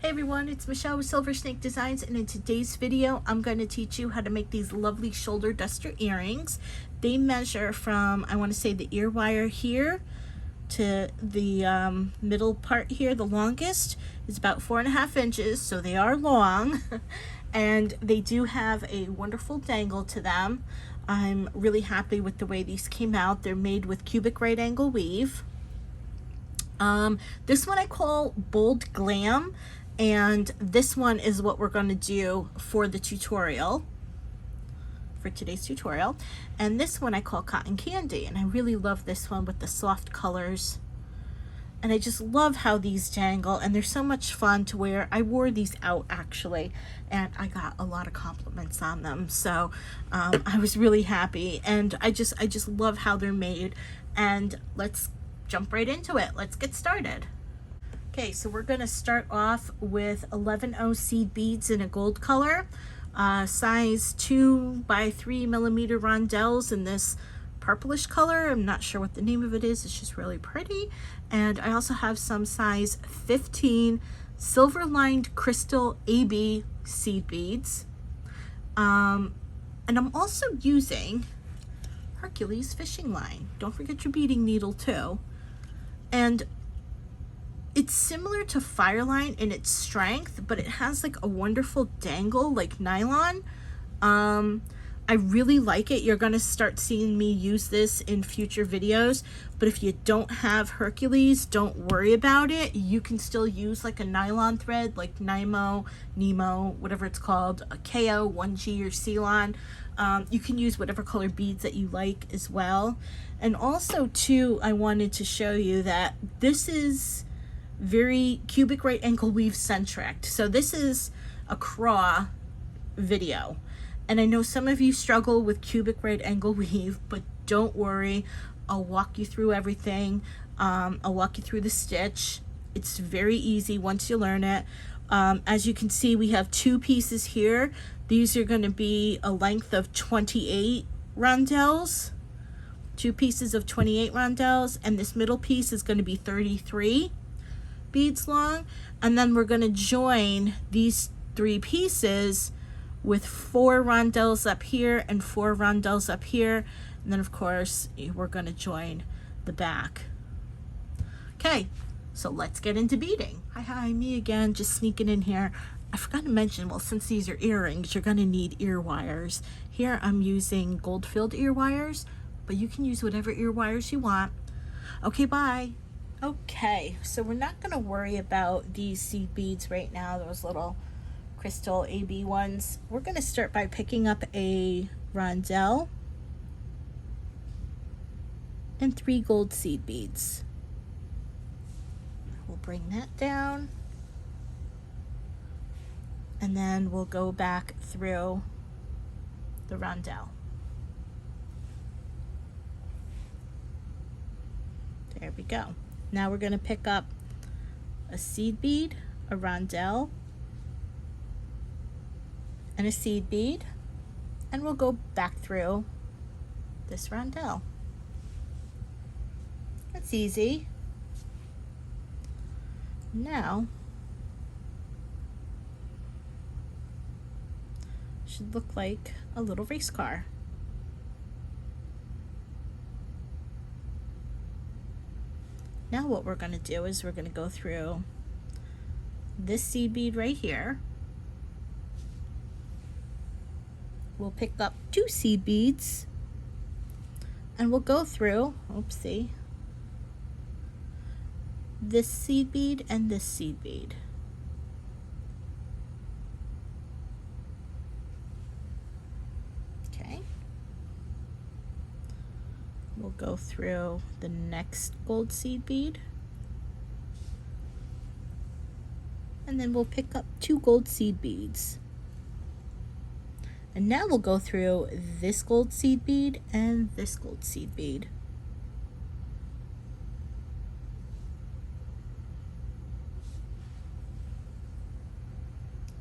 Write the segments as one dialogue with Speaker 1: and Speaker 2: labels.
Speaker 1: Hey everyone, it's Michelle with Silver Snake Designs, and in today's video I'm going to teach you how to make these lovely shoulder duster earrings. They measure from, I want to say, the ear wire here to the middle part here. The longest is about 4.5 inches, so they are long. And they do have a wonderful dangle to them. I'm really happy with the way these came out. They're made with cubic right angle weave. This one I call Bold Glam, and this one is what we're going to do for the tutorial, for today's tutorial. And this one I call Cotton Candy, and I really love this one with the soft colors. And I just love how these dangle, and they're so much fun to wear. I wore these out actually, and I got a lot of compliments on them, so I was really happy. And I just love how they're made. And let's jump right into it. Let's get started. Okay, so we're going to start off with 11/0 seed beads in a gold color, size 2 by 3 millimeter rondelles in this purplish color. I'm not sure what the name of it is. It's just really pretty. And I also have some size 15 silver lined crystal AB seed beads. And I'm also using Hercules fishing line. Don't forget your beading needle too. And it's similar to Fireline in its strength, but it has like a wonderful dangle like nylon. I really like it. You're going to start seeing me use this in future videos, but if you don't have Hercules, don't worry about it. You can still use like a nylon thread like Nemo, whatever it's called, a KO, 1G, or Ceylon. You can use whatever color beads that you like as well. And also too, I wanted to show you that this is very cubic right angle weave centric. So this is a CRAW video. And I know some of you struggle with cubic right angle weave, but don't worry. I'll walk you through everything. I'll walk you through the stitch. It's very easy once you learn it. As you can see, we have 2 pieces here. These are going to be a length of 28 rondelles. 2 pieces of 28 rondelles, and this middle piece is going to be 33 beads long. And then we're going to join these 3 pieces with 4 rondelles up here and 4 rondelles up here, and then of course we're going to join the back. Okay, so let's get into beading. Hi, me again, just sneaking in here. I forgot to mention, well, since these are earrings, you're going to need ear wires. Here I'm using gold-filled ear wires, but you can use whatever ear wires you want. Okay, bye. Okay, so we're not going to worry about these seed beads right now, those little crystal AB ones. We're going to start by picking up a rondelle and 3 gold seed beads. We'll bring that down, and then we'll go back through the rondelle. There we go. Now we're going to pick up a seed bead, a rondelle, and a seed bead, and we'll go back through this rondelle. That's easy. Now should look like a little race car. Now what we're going to do is we're going to go through this seed bead right here. We'll pick up 2 seed beads, and we'll go through, oopsie, this seed bead and this seed bead. Okay. We'll go through the next gold seed bead, and then we'll pick up 2 gold seed beads. And now we'll go through this gold seed bead and this gold seed bead.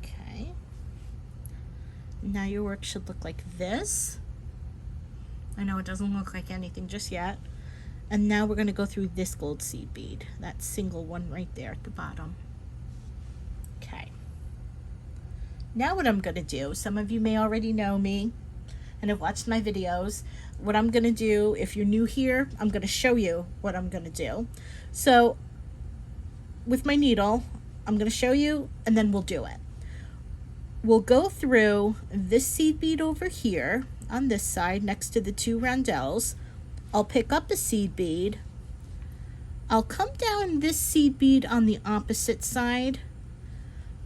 Speaker 1: Okay. Now your work should look like this. I know it doesn't look like anything just yet. And now we're going to go through this gold seed bead, that single one right there at the bottom. Okay. Now what I'm going to do, some of you may already know me and have watched my videos. What I'm going to do, if you're new here, I'm going to show you what I'm going to do. So with my needle, I'm going to show you and then we'll do it. We'll go through this seed bead over here on this side next to the 2 rondelles. I'll pick up a seed bead. I'll come down this seed bead on the opposite side.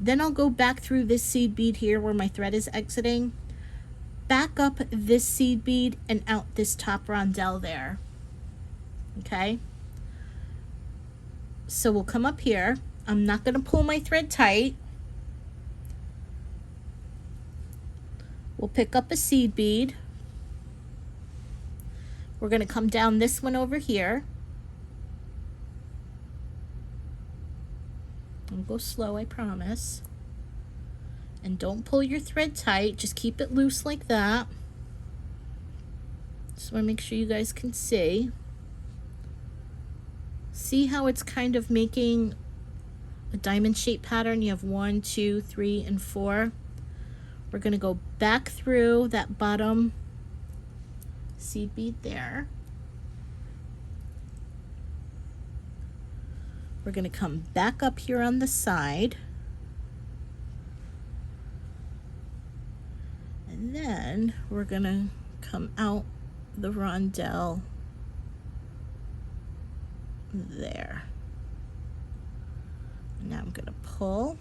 Speaker 1: Then I'll go back through this seed bead here where my thread is exiting, back up this seed bead and out this top rondelle there. Okay? So we'll come up here. I'm not going to pull my thread tight. We'll pick up a seed bead. We're going to come down this one over here. I'll go slow, I promise. And don't pull your thread tight, just keep it loose like that. Just want to make sure you guys can see. See how it's kind of making a diamond shape pattern? You have 1, 2, 3, and 4. We're going to go back through that bottom seed bead there. We're going to come back up here on the side. And then we're going to come out the rondelle there. Now I'm going to pull.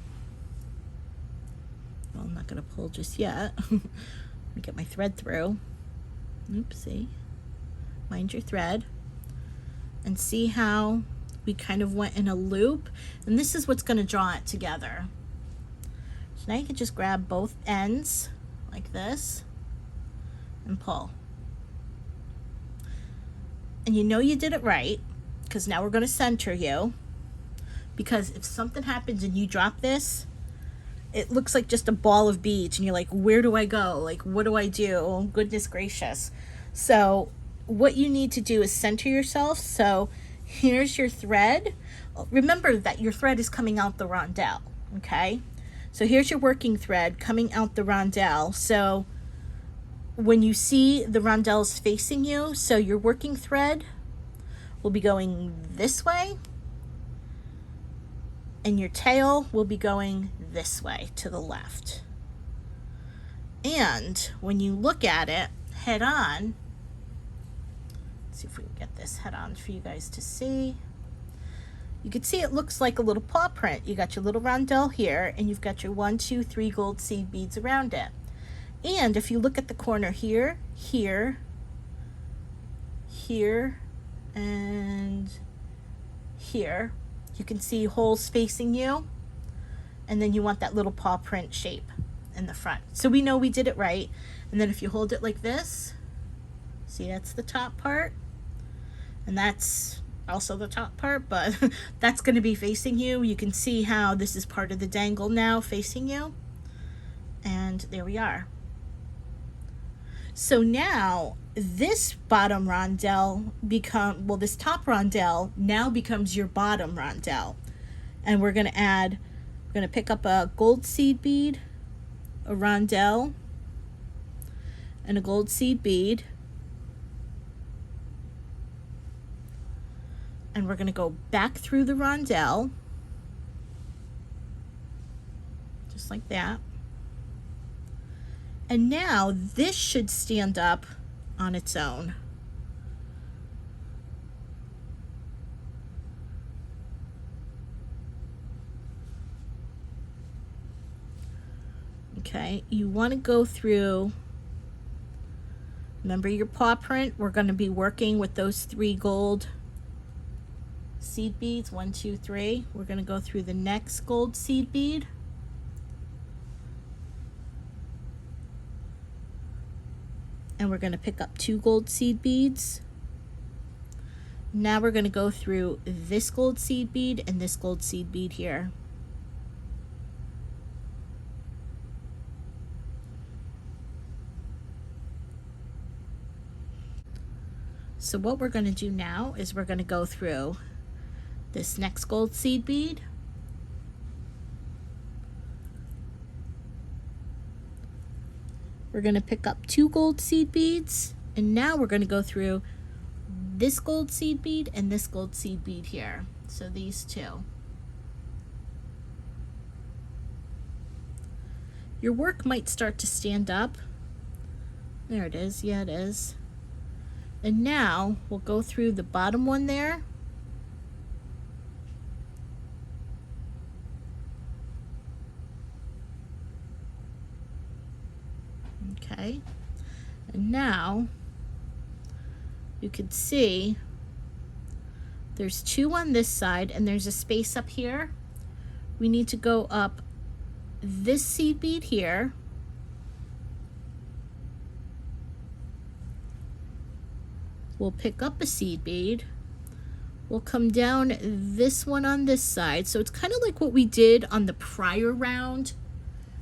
Speaker 1: Well, I'm not going to pull just yet. Let me get my thread through. Oopsie. Mind your thread. And see how we kind of went in a loop, and this is what's going to draw it together. So now you can just grab both ends like this and pull. And you know you did it right, because now we're going to center you, because if something happens and you drop this, it looks like just a ball of beads and you're like, where do I go? Like, what do I do? Oh, goodness gracious. So what you need to do is center yourself. So here's your thread. Remember that your thread is coming out the rondelle, okay? So here's your working thread coming out the rondelle. So when you see the rondelles facing you, so your working thread will be going this way, and your tail will be going this way to the left. And when you look at it head on, see if we can get this head on for you guys to see. You can see it looks like a little paw print. You got your little rondelle here, and you've got your 1, 2, 3 gold seed beads around it. And if you look at the corner here, here, here, and here, you can see holes facing you, and then you want that little paw print shape in the front. So we know we did it right. And then if you hold it like this, see, that's the top part. And that's also the top part, but that's going to be facing you. You can see how this is part of the dangle now facing you. And there we are. So now this bottom rondelle this top rondelle now becomes your bottom rondelle. And we're going to pick up a gold seed bead, a rondelle, and a gold seed bead. And we're going to go back through the rondelle, just like that. And now this should stand up on its own. Okay, you want to go through, remember your paw print, we're going to be working with those 3 gold seed beads, 1, 2, 3. We're going to go through the next gold seed bead. And we're going to pick up 2 gold seed beads. Now we're going to go through this gold seed bead and this gold seed bead here. So what we're going to do now is we're going to go through this next gold seed bead, We're going to pick up 2 gold seed beads, and now we're going to go through this gold seed bead and this gold seed bead here. So these 2. Your work might start to stand up. There it is. Yeah, it is. And now we'll go through the bottom one there. Okay. And now you can see there's 2 on this side and there's a space up here. We need to go up this seed bead here. We'll pick up a seed bead. We'll come down this one on this side. So it's kind of like what we did on the prior round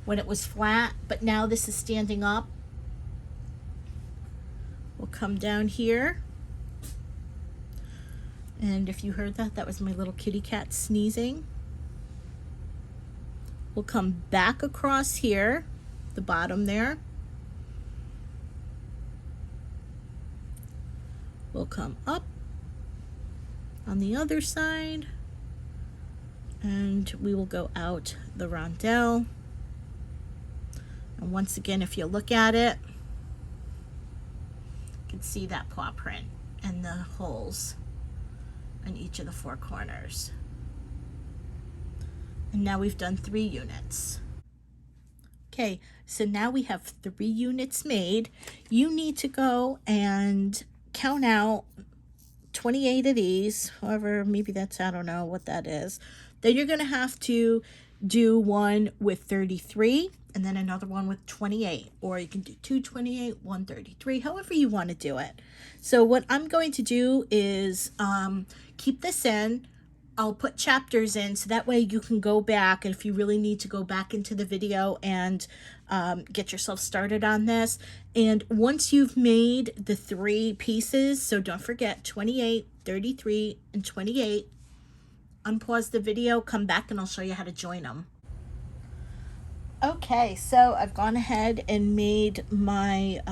Speaker 1: when it was flat, but now this is standing up. We'll come down here. And if you heard that, that was my little kitty cat sneezing. We'll come back across here, the bottom there. We'll come up on the other side, and we will go out the rondelle. And once again, if you look at it, you can see that paw print and the holes on each of the 4 corners. And now we've done 3 units. Okay, so now we have 3 units made. You need to go and count out 28 of these, however, maybe that's, I don't know what that is. Then you're going to have to do one with 33 and then another one with 28, or you can do 2 28, 1 33, however you want to do it. So what I'm going to do is keep this in. I'll put chapters in so that way you can go back, and if you really need to go back into the video and get yourself started on this. And once you've made the 3 pieces, so don't forget 28, 33, and 28, unpause the video, come back, and I'll show you how to join them. Okay, so I've gone ahead and made my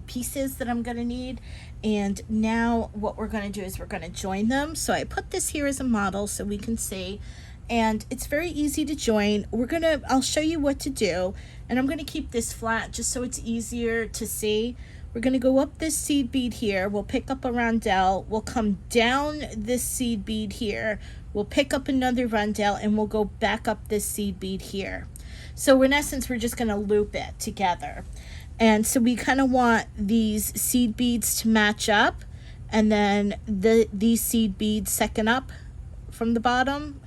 Speaker 1: pieces that I'm going to need, and now what we're going to do is we're going to join them. So I put this here as a model so we can see, and it's very easy to join. I'll show you what to do, and I'm going to keep this flat just so it's easier to see. We're going to go up this seed bead here, we'll pick up a rondelle, we'll come down this seed bead here, we'll pick up another rondelle, and we'll go back up this seed bead here. So in essence, we're just going to loop it together. And so we kind of want these seed beads to match up, and then these seed beads second up from the bottom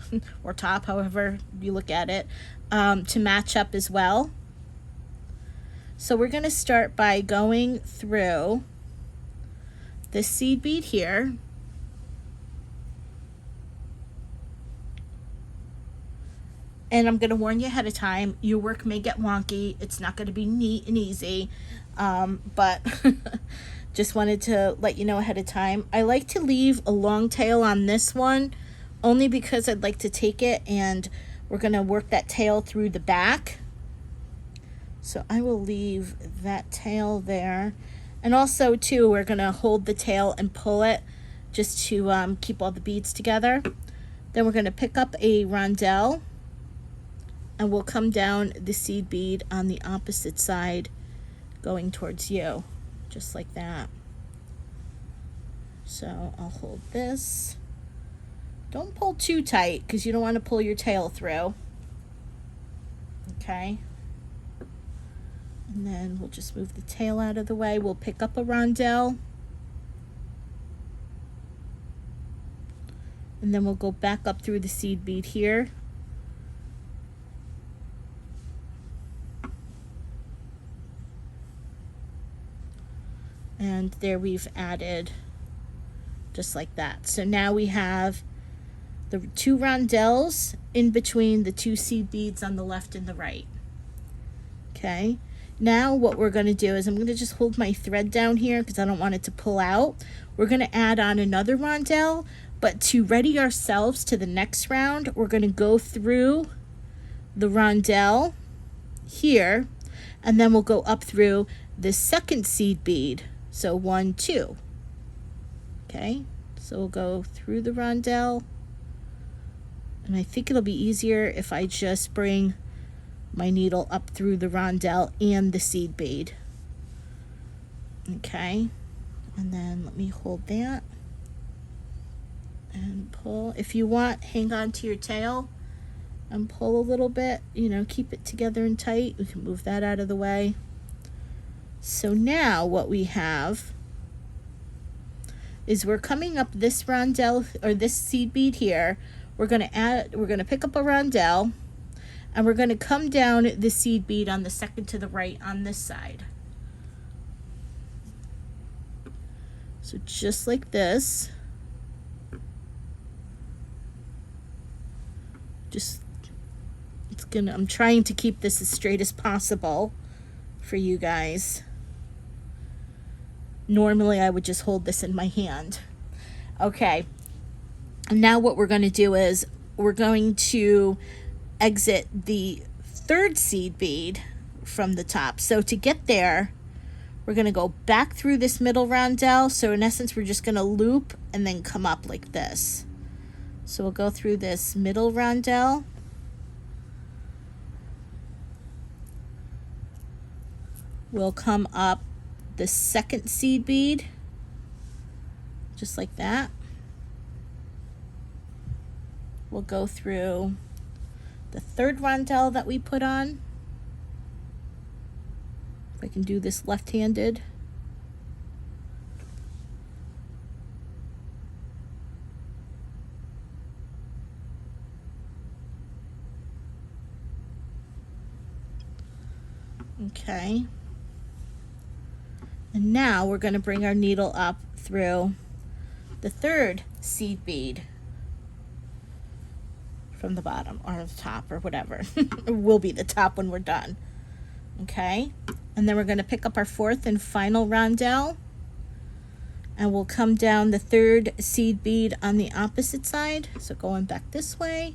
Speaker 1: or top, however you look at it, to match up as well. So we're going to start by going through this seed bead here. And I'm going to warn you ahead of time, your work may get wonky. It's not going to be neat and easy, but just wanted to let you know ahead of time. I like to leave a long tail on this one, only because I'd like to take it and we're going to work that tail through the back. So I will leave that tail there. And also, too, we're going to hold the tail and pull it just to keep all the beads together. Then we're going to pick up a rondelle, and we'll come down the seed bead on the opposite side going towards you, just like that. So I'll hold this. Don't pull too tight because you don't want to pull your tail through. Okay. And then we'll just move the tail out of the way. We'll pick up a rondelle. And then we'll go back up through the seed bead here. And there we've added just like that. So now we have the 2 rondelles in between the 2 seed beads on the left and the right. Okay, now what we're going to do is I'm going to just hold my thread down here because I don't want it to pull out. We're going to add on another rondelle, but to ready ourselves to the next round, we're going to go through the rondelle here, and then we'll go up through the second seed bead. So 1, 2. Okay, so we'll go through the rondelle, and I think it'll be easier if I just bring my needle up through the rondelle and the seed bead. Okay, and then let me hold that and pull. If you want, hang on to your tail and pull a little bit, you know, keep it together and tight. We can move that out of the way. So now what we have is we're coming up this rondelle, or this seed bead here. We're going to pick up a rondelle, and we're going to come down the seed bead on the second to the right on this side. So just like this. I'm trying to keep this as straight as possible for you guys. Normally I would just hold this in my hand. Okay, now what we're going to do is we're going to exit the third seed bead from the top. So to get there, we're going to go back through this middle rondelle. So in essence, we're just going to loop and then come up like this. So we'll go through this middle rondelle. We'll come up the second seed bead, just like that. We'll go through the third rondelle that we put on. If I can do this left-handed. Okay. And now we're going to bring our needle up through the third seed bead from the bottom, or the top, or whatever. It will be the top when we're done. Okay, and then we're going to pick up our fourth and final rondelle, and we'll come down the third seed bead on the opposite side. So going back this way.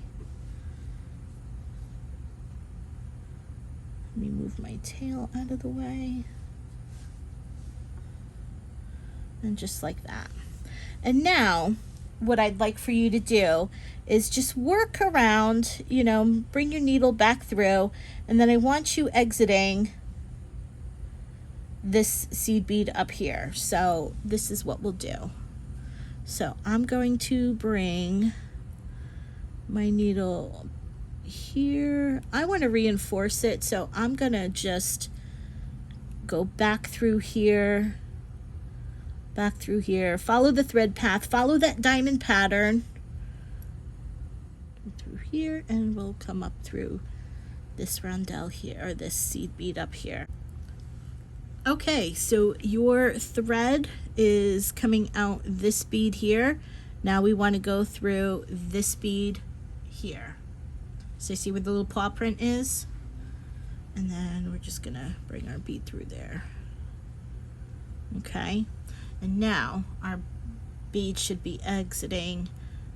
Speaker 1: Let me move my tail out of the way. And just like that. And now what I'd like for you to do is just work around, you know, bring your needle back through, and then I want you exiting this seed bead up here. So this is what we'll do. So I'm going to bring my needle here. I want to reinforce it, so I'm gonna just go back through here, back through here, follow the thread path, follow that diamond pattern through here, and we'll come up through this rondelle here, or this seed bead up here. Okay, so your thread is coming out this bead here. Now we want to go through this bead here. So you see where the little paw print is? And then we're just gonna bring our bead through there. Okay, and now our bead should be exiting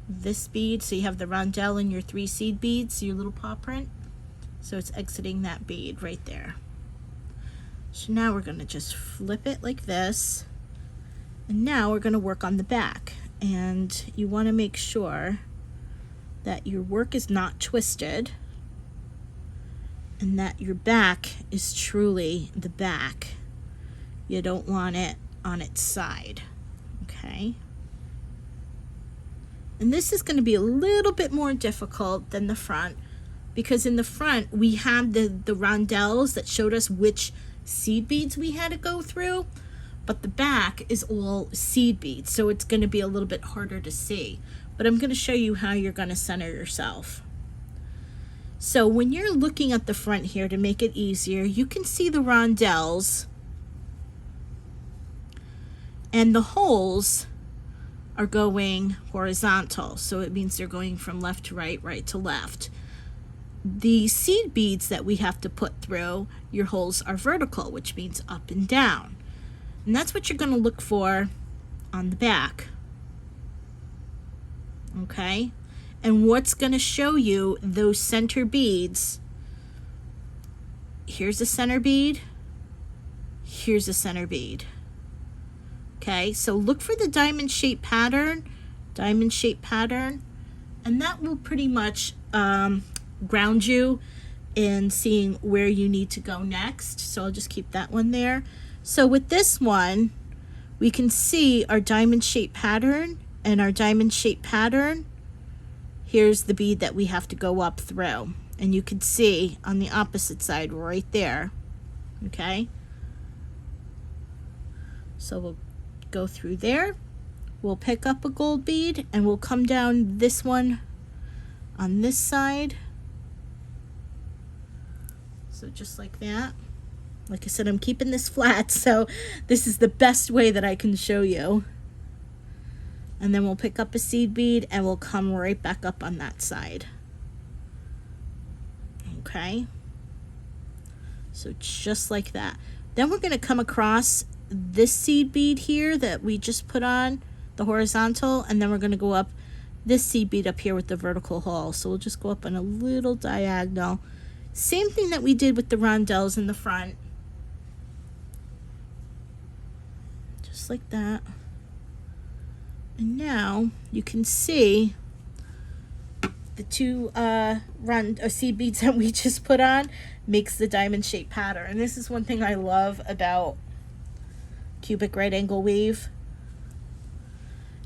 Speaker 1: this bead. So you have the rondelle and your 3 seed beads, your little paw print. So it's exiting that bead right there. So now we're gonna just flip it like this. And now we're gonna work on the back. And you wanna make sure that your work is not twisted and that your back is truly the back. You don't want it on its side, okay? And this is going to be a little bit more difficult than the front, because in the front we had the rondelles that showed us which seed beads we had to go through, but the back is all seed beads, so it's going to be a little bit harder to see. But I'm going to show you how you're going to center yourself. So when you're looking at the front here, to make it easier, you can see the rondelles, and the holes are going horizontal, so it means they're going from left to right, right to left. The seed beads that we have to put through, your holes are vertical, which means up and down. And that's what you're going to look for on the back. Okay, and what's going to show you those center beads here's the center bead, here's the center bead. Okay, so look for the diamond shape pattern, and that will pretty much ground you in seeing where you need to go next. So I'll just keep that one there. So with this one, we can see our diamond shape pattern, and our diamond shape pattern, here's the bead that we have to go up through. And you can see on the opposite side right there, okay? So we'll go through there, we'll pick up a gold bead, and we'll come down this one on this side. So just like that. Like I said, I'm keeping this flat, so this is the best way that I can show you. And then we'll pick up a seed bead and we'll come right back up on that side. Okay, so just like that. Then we're going to come across this seed bead here that we just put on the horizontal, and then we're going to go up this seed bead up here with the vertical hole. So we'll just go up on a little diagonal. Same thing that we did with the rondelles in the front. Just like that. And now you can see the two seed beads that we just put on makes the diamond shaped pattern. And this is one thing I love about cubic right angle weave.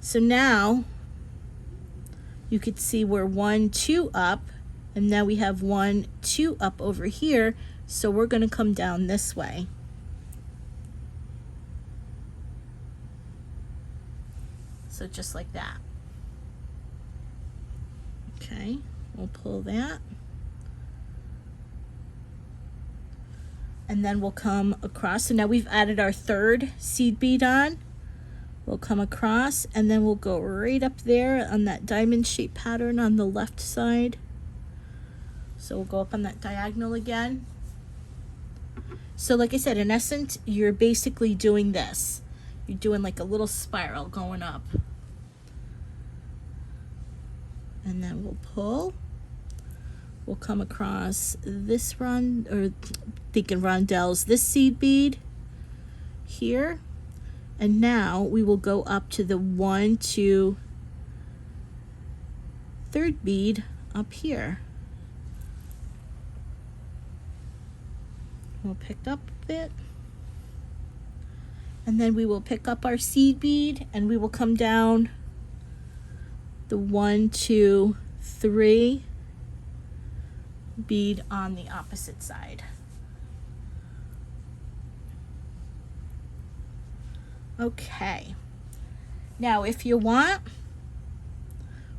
Speaker 1: So now you could see we're 1, 2 up, and now we have 1, 2 up over here. So we're going to come down this way. So just like that. Okay, we'll pull that. And then we'll come across. So now we've added our third seed bead on. We'll come across, and then we'll go right up there on that diamond shaped pattern on the left side. So we'll go up on that diagonal again. So like I said, in essence, you're basically doing this. You're doing like a little spiral going up. And then we'll pull. We'll come across this rondelles, this seed bead here. And now we will go up to the 1, 2, 3rd bead up here. We'll pick up a bit. And then we will pick up our seed bead, and we will come down the 1, 2, 3 bead on the opposite side. Okay, now if you want,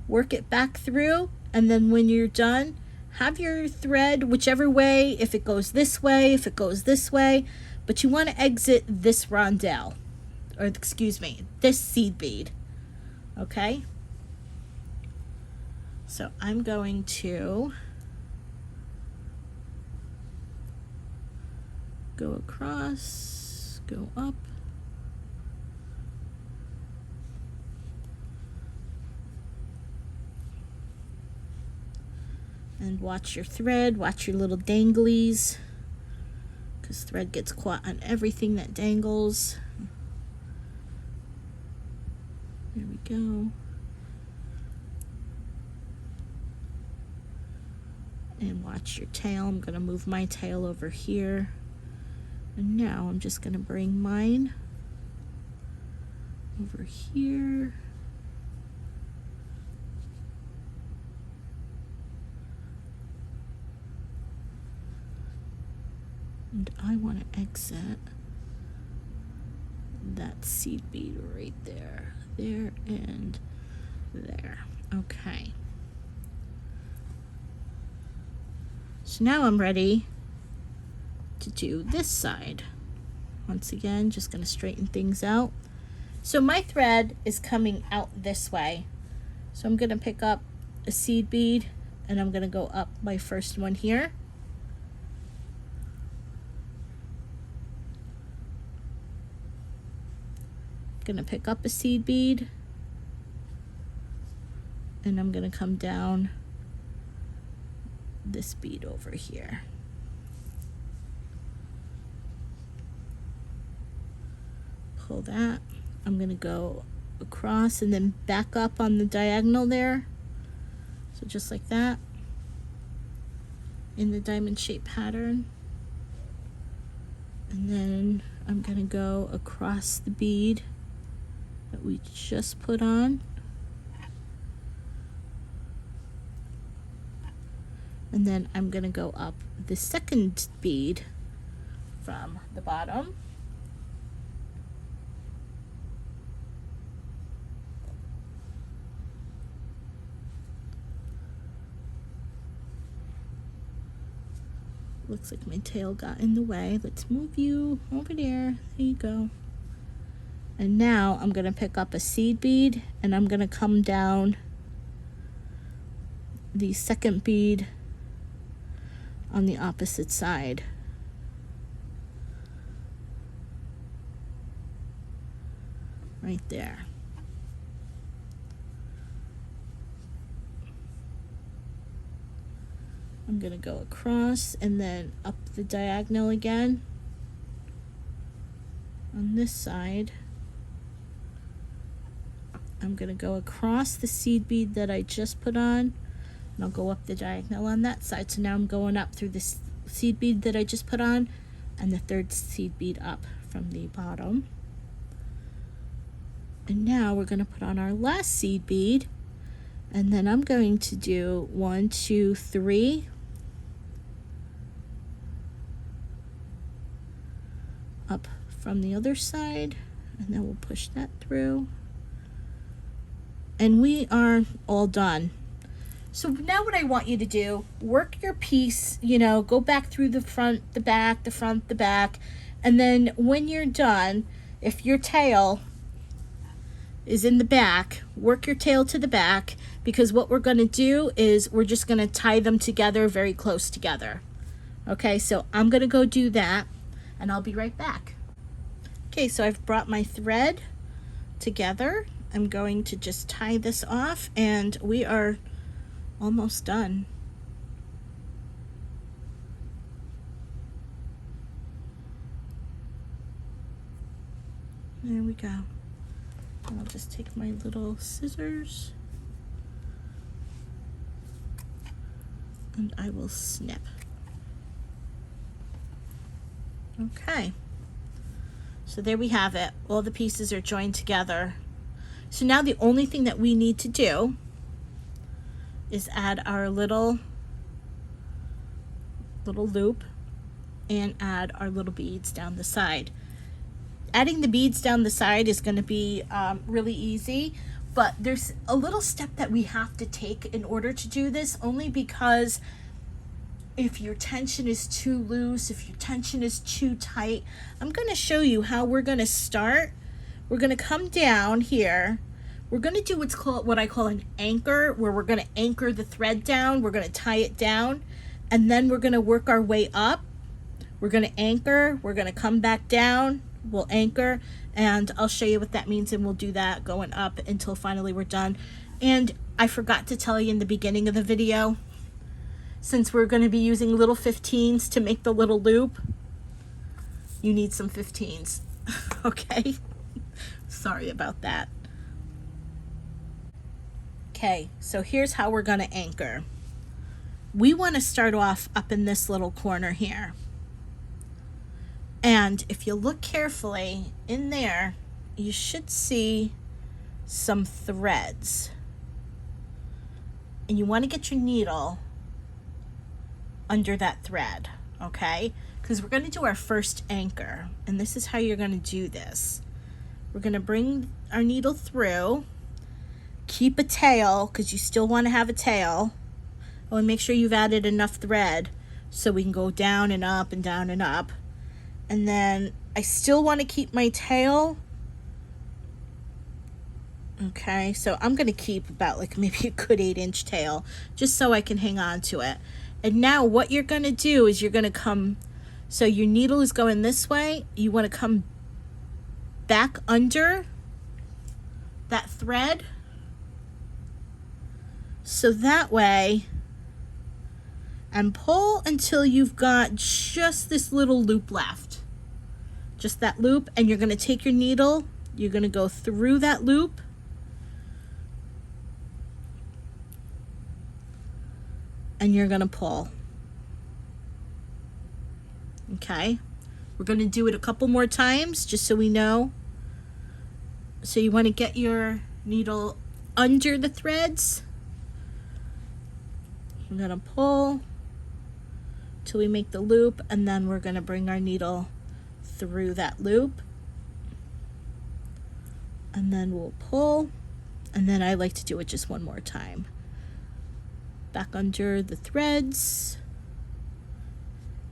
Speaker 1: work it back through, and then when you're done, have your thread whichever way, if it goes this way, if it goes this way, but you want to exit this rondelle, or excuse me, this seed bead. Okay, so I'm going to go across, go up, and watch your thread, watch your little danglies, because thread gets caught on everything that dangles. There we go. And watch your tail. I'm going to move my tail over here. And now I'm just going to bring mine over here. And I want to exit that seed bead right there, there, and there. Okay. So now I'm ready to do this side. Once again, just going to straighten things out. So my thread is coming out this way. So I'm going to pick up a seed bead, and I'm going to go up my first one here. Going to pick up a seed bead, and I'm going to come down this bead over here. pull that. I'm going to go across and then back up on the diagonal there. So just like that, in the diamond shape pattern. And then I'm going to go across the bead that we just put on. And then I'm going to go up the second bead from the bottom. Looks like my tail got in the way. Let's move you over there. There you go. And now I'm going to pick up a seed bead and I'm going to come down the second bead on the opposite side. Right there. I'm going to go across and then up the diagonal again on this side. I'm going to go across the seed bead that I just put on, and I'll go up the diagonal on that side. So now I'm going up through this seed bead that I just put on and the third seed bead up from the bottom. And now we're going to put on our last seed bead, and then I'm going to do 1, 2, 3. Up from the other side, and then we'll push that through. And we are all done. So now what I want you to do, work your piece, you know, go back through the front, the back, the front, the back, and then when you're done, if your tail is in the back, work your tail to the back, because what we're going to do is we're just going to tie them together very close together. Okay, so I'm going to go do that, and I'll be right back. Okay, so I've brought my thread together. I'm going to just tie this off, and we are almost done. There we go. And I'll just take my little scissors and I will snip. Okay. So there we have it. All the pieces are joined together. So now the only thing that we need to do is add our little loop and add our little beads down the side. Adding the beads down the side is going to be really easy, but there's a little step that we have to take in order to do this, only because if your tension is too loose, if your tension is too tight, I'm going to show you how we're going to start. We're going to come down here. We're going to do what I call an anchor, where we're going to anchor the thread down. We're going to tie it down, and then we're going to work our way up. We're going to anchor. We're going to come back down. We'll anchor, and I'll show you what that means, and we'll do that going up until finally we're done. And I forgot to tell you in the beginning of the video, since we're going to be using little 15s to make the little loop, you need some 15s. Okay? Sorry about that. Okay, so here's how we're going to anchor. We want to start off up in this little corner here. And if you look carefully in there, you should see some threads. And you want to get your needle under that thread, okay? Because we're going to do our first anchor, and this is how you're going to do this. We're going to bring our needle through, keep a tail, because you still want to have a tail. Oh, and make sure you've added enough thread so we can go down and up and down and up. And then I still want to keep my tail. Okay, so I'm going to keep about like maybe a good 8-inch tail, just so I can hang on to it. And now what you're going to do is you're going to come, so your needle is going this way. You want to come back under that thread. So that way, and pull until you've got just this little loop left. just that loop, and you're going to take your needle, you're going to go through that loop, and you're going to pull. Okay, we're going to do it a couple more times just so we know. So you want to get your needle under the threads. We're going to pull till we make the loop, and then we're going to bring our needle through that loop, and then we'll pull, and then I like to do it just one more time. Back under the threads.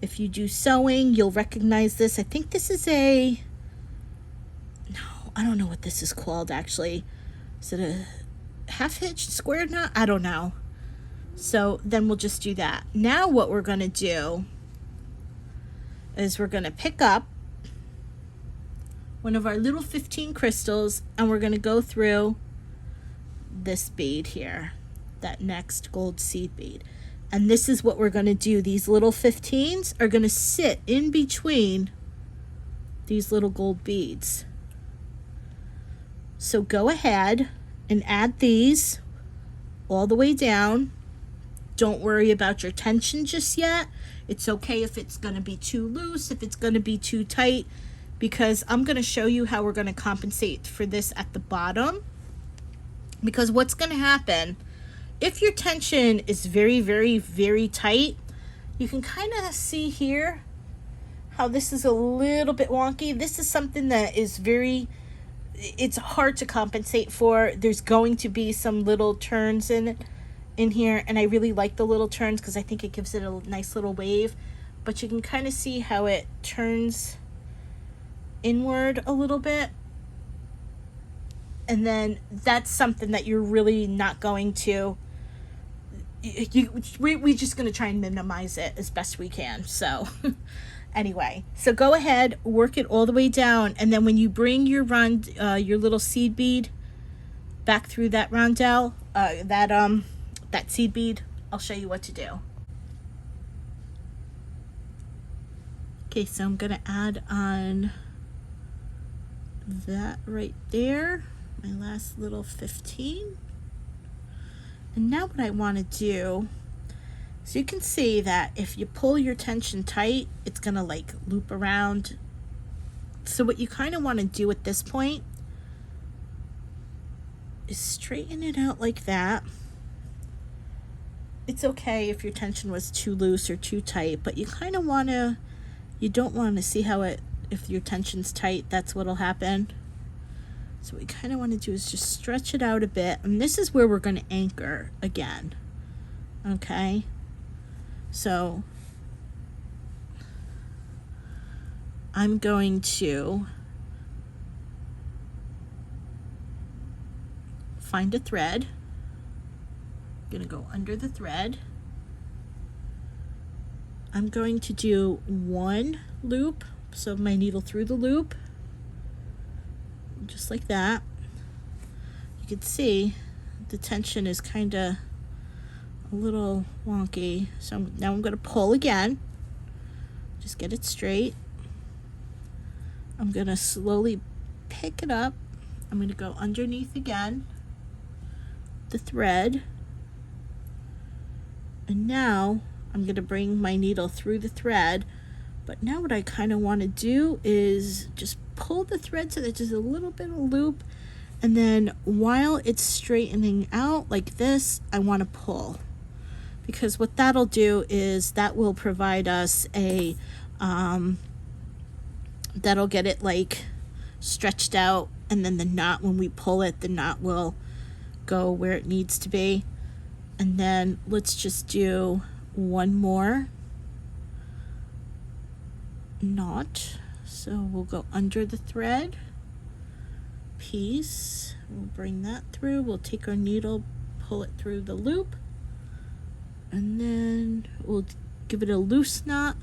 Speaker 1: If you do sewing, you'll recognize this. I think this is I don't know what this is called actually. Is it a half hitch, square knot? I don't know. So then we'll just do that. Now what we're going to do is we're going to pick up one of our little 15 crystals, and we're going to go through this bead here, that next gold seed bead. And this is what we're going to do. These little 15s are going to sit in between these little gold beads. So go ahead and add these all the way down. Don't worry about your tension just yet. It's okay if it's going to be too loose, if it's going to be too tight, because I'm going to show you how we're going to compensate for this at the bottom. Because what's going to happen, if your tension is very, very, very tight, you can kind of see here how this is a little bit wonky. This is something that is it's hard to compensate for. There's going to be some little turns in here, and I really like the little turns because I think it gives it a nice little wave. But you can kind of see how it turns inward a little bit, and then that's something that you're really not going to, we're just going to try and minimize it as best we can. So anyway, so go ahead, work it all the way down, and then when you bring your your little seed bead back through that rondelle, that seed bead, I'll show you what to do. Okay, so I'm going to add on that right there, my last little 15. And now what I want to do, so you can see that if you pull your tension tight, it's going to like loop around. So what you kind of want to do at this point is straighten it out like that. It's okay if your tension was too loose or too tight, but you kind of want to, you don't want to see how if your tension's tight, that's what'll happen. So what we kind of want to do is just stretch it out a bit, and this is where we're going to anchor again. Okay, so I'm going to find a thread. I'm going to go under the thread. I'm going to do one loop, so my needle through the loop, just like that. You can see the tension is kind of a little wonky, so now I'm going to pull again, just get it straight. I'm going to slowly pick it up. I'm going to go underneath again the thread, and now I'm going to bring my needle through the thread. But now what I kind of want to do is just pull the thread so that there's a little bit of loop, and then while it's straightening out like this, I want to pull, because what that'll do is that will provide us a that'll get it like stretched out, and then the knot, when we pull it, the knot will go where it needs to be. And then let's just do one more knot. So we'll go under the thread piece, we'll bring that through, we'll take our needle, pull it through the loop, and then we'll give it a loose knot,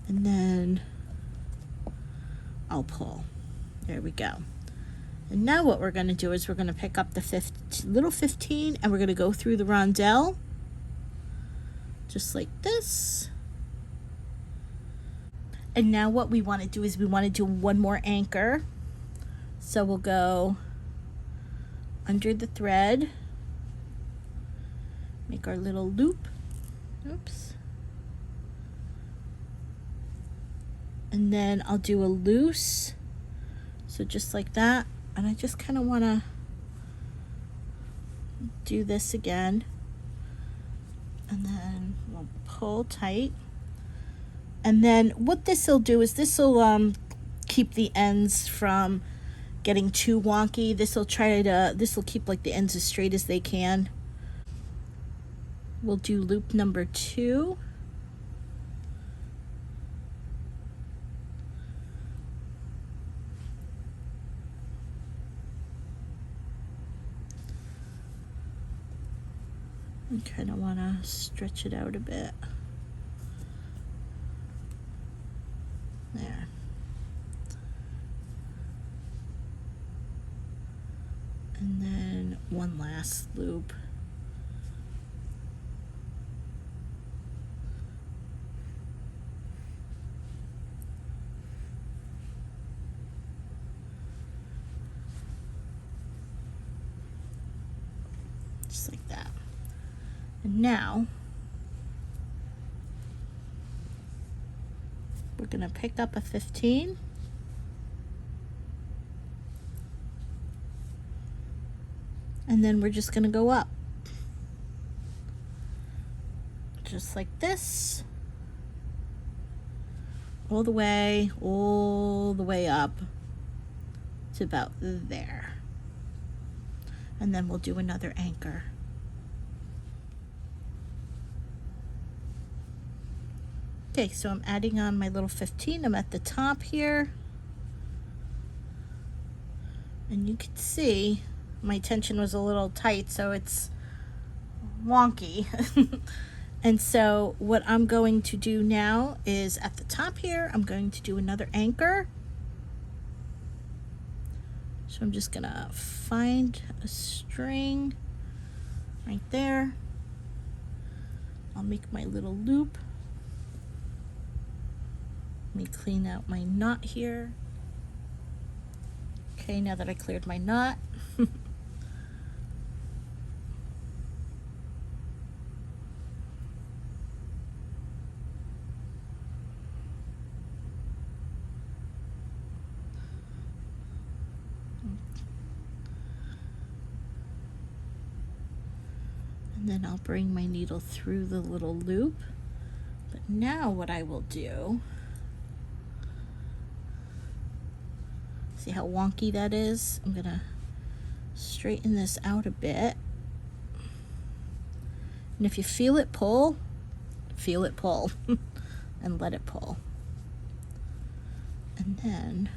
Speaker 1: and then I'll pull. There we go. And now what we're going to do is we're going to pick up the little 15, and we're going to go through the rondelle just like this. And now what we want to do is we want to do one more anchor. So we'll go under the thread, make our little loop. Oops. And then I'll do a loose. So just like that. And I just kind of want to do this again. And then we'll pull tight. And then what this will do is this will keep the ends from getting too wonky. This will keep like the ends as straight as they can. We'll do loop number 2. I kind of want to stretch it out a bit. There. And then one last loop. Just like that. And now we're going to pick up a 15 and then we're just going to go up just like this, all the way up to about there, and then we'll do another anchor. Okay, so I'm adding on my little 15. I'm at the top here. And you can see my tension was a little tight, so it's wonky. And so what I'm going to do now is at the top here, I'm going to do another anchor. So I'm just gonna find a string right there. I'll make my little loop. Let me clean out my knot here. Okay, now that I cleared my knot. And then I'll bring my needle through the little loop. But now what I will do, see how wonky that is? I'm gonna straighten this out a bit. And if you feel it pull and let it pull. And then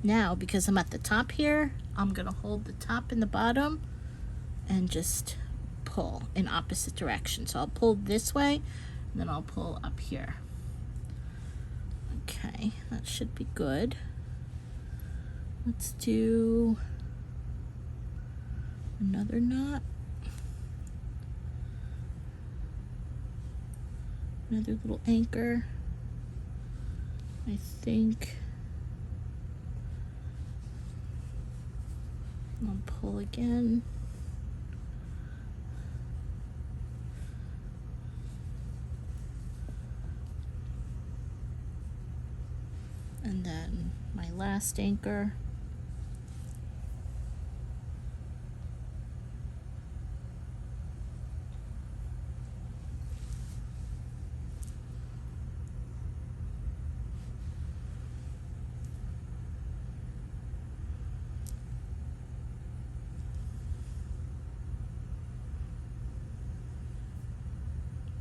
Speaker 1: now, because I'm at the top here, I'm gonna hold the top and the bottom and just pull in opposite direction. So I'll pull this way, and then I'll pull up here. Okay, that should be good. Let's do another knot. Another little anchor. I think I'll pull again. And then my last anchor.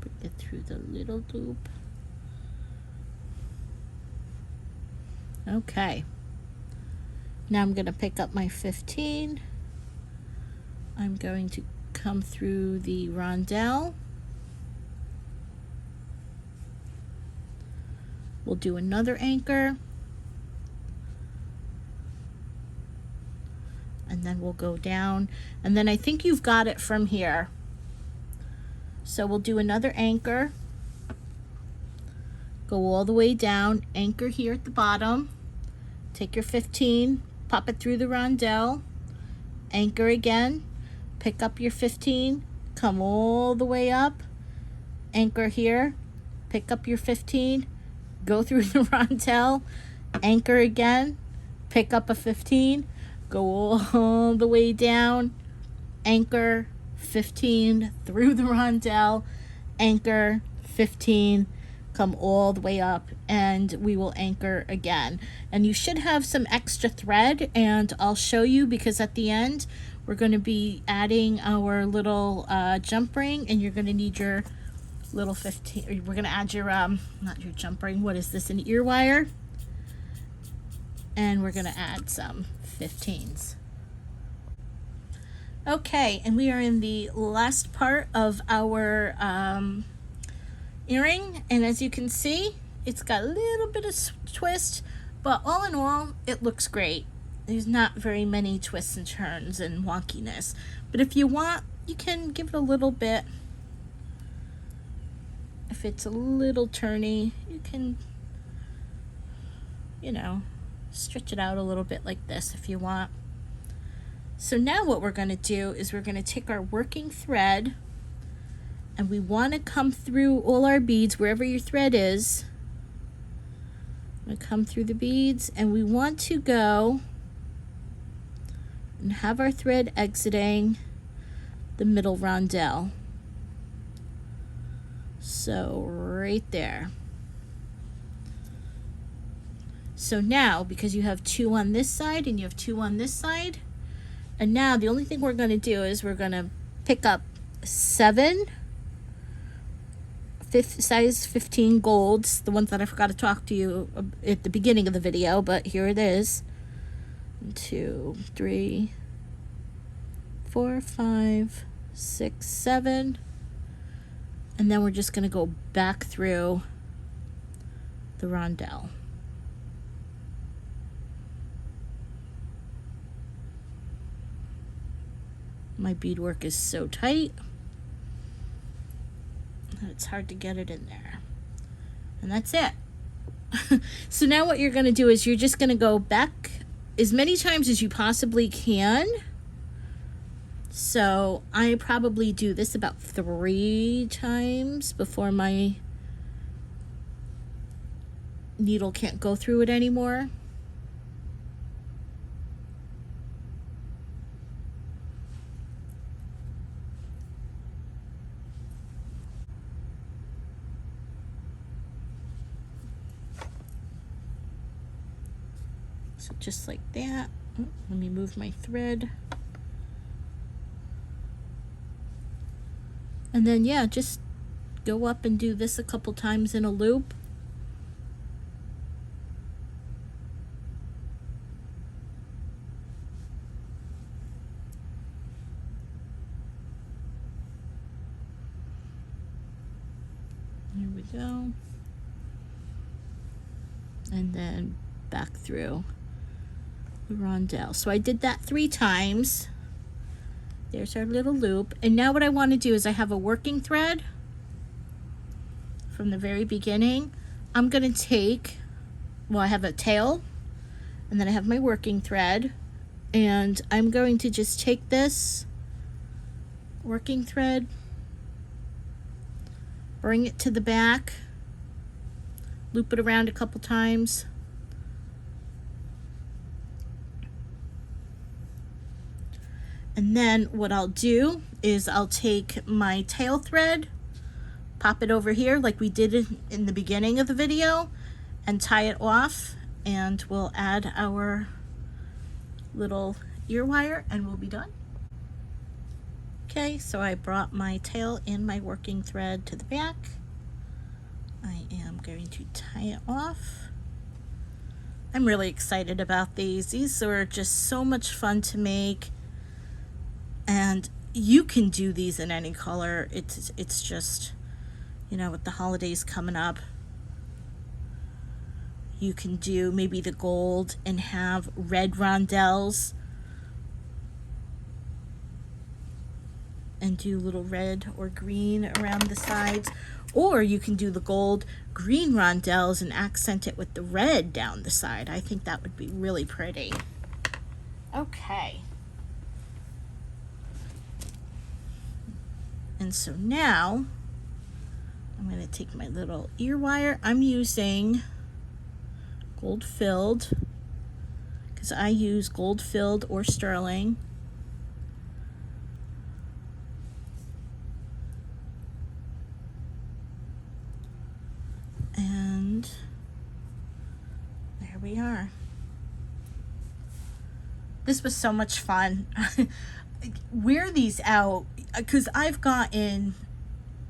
Speaker 1: Bring it through the little loop. Okay, now I'm going to pick up my 15. I'm going to come through the rondelle. We'll do another anchor. and then we'll go down, and then I think you've got it from here. So we'll do another anchor, go all the way down, anchor here at the bottom, take your 15, pop it through the rondelle, anchor again, pick up your 15, come all the way up, anchor here, pick up your 15, go through the rondelle, anchor again, pick up a 15, go all the way down, anchor, 15 through the rondelle, anchor, 15, come all the way up, and we will anchor again. And you should have some extra thread, and I'll show you, because at the end we're going to be adding our little jump ring, and you're going to need your little 15, we're going to add your not your jump ring, what is this, an ear wire, and we're going to add some 15s. Okay, and we are in the last part of our earring, and as you can see, it's got a little bit of twist, but all in all, it looks great. There's not very many twists and turns and wonkiness, but if you want, you can give it a little bit. If it's a little turny, you can, you know, stretch it out a little bit like this if you want. So now what we're going to do is we're going to take our working thread, and we want to come through all our beads wherever your thread is. I'm going to come through the beads, and we want to go and have our thread exiting the middle rondelle. So right there. So now, because you have 2 on this side and you have 2 on this side, and now the only thing we're going to do is we're going to pick up 7 size 15 golds, the ones that I forgot to talk to you at the beginning of the video, but here it is. 1, 2, 3, 4, 5, 6, 7, and then we're just going to go back through the rondelle. My beadwork is so tight that it's hard to get it in there. And that's it. So now what you're going to do is you're just going to go back as many times as you possibly can. So I probably do this about 3 times before my needle can't go through it anymore. So just like that. Oh, let me move my thread. And then, yeah, just go up and do this a couple times in a loop. There we go. And then back through the rondelle. So I did that 3 times. There's our little loop. And now what I want to do is I have a working thread from the very beginning. I'm going to take, well, I have a tail, and then I have my working thread, and I'm going to just take this working thread, bring it to the back, loop it around a couple times, and then what I'll do is I'll take my tail thread, pop it over here like we did in the beginning of the video, and tie it off, and we'll add our little ear wire and we'll be done. Okay, so I brought my tail and my working thread to the back. I am going to tie it off. I'm really excited about these. These are just so much fun to make. And you can do these in any color. It's just, you know, with the holidays coming up, you can do maybe the gold and have red rondelles, and do little red or green around the sides. Or you can do the gold green rondelles and accent it with the red down the side. I think that would be really pretty. Okay. And so now I'm going to take my little ear wire. I'm using gold filled because I use gold filled or sterling. And there we are. This was so much fun. Wear these out because I've gotten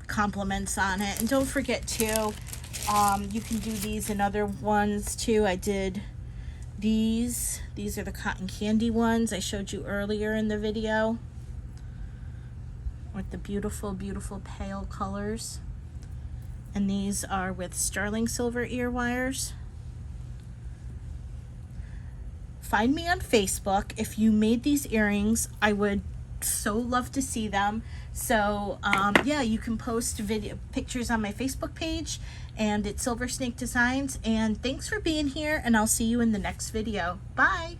Speaker 1: compliments on it. And don't forget too, you can do these in other ones too. I did these. These are the cotton candy ones I showed you earlier in the video with the beautiful, beautiful pale colors. And these are with sterling silver ear wires. Find me on Facebook. If you made these earrings, I would so love to see them. So yeah, you can post pictures on my Facebook page, and it's Silver Snake Designs. And thanks for being here, and I'll see you in the next video. Bye.